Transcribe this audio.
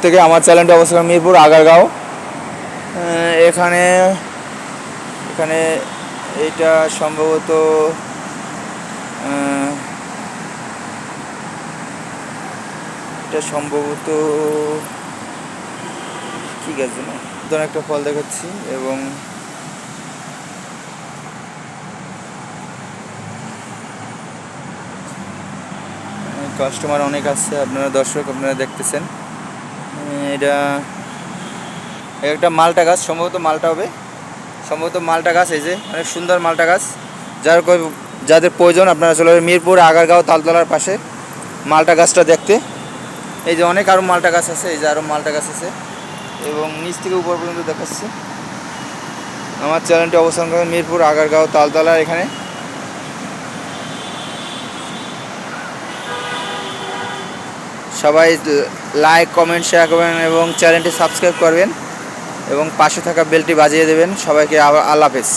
থেকে আমার চ্যানেলটা অবস্থান মিরপুর আগারগাঁও। এখানে এখানে এইটা সম্ভবত ঠিক আছে না, ধরুন একটা ফল দেখাচ্ছি এবং কাস্টমার অনেক আসছে, আপনারা দর্শক আপনারা দেখতেছেন। এটা একটা মালটা গাছ, সম্ভবত মালটা হবে, সম্ভবত মালটা গাছ। এই যে অনেক সুন্দর মালটা গাছ, যাদের প্রয়োজন আপনারা চলে যাবেন মিরপুর আগারগাঁও তালতলার পাশে মালটা গাছটা দেখতে। এই যে অনেক আরও মালটা গাছ আছে, এই যে আরও মালটা গাছ আছে এবং নিচ থেকে উপর পর্যন্ত দেখাচ্ছে। আমার চ্যানেলটি অবস্থান করবেন মিরপুর আগারগাঁও তালতলার এখানে। সবাই লাইক কমেন্ট শেয়ার করবেন এবং চ্যানেলটি সাবস্ক্রাইব করবেন এবং পাশে থাকা বেলটি বাজিয়ে দেবেন। সবাইকে আল্লাহ হাফেজ।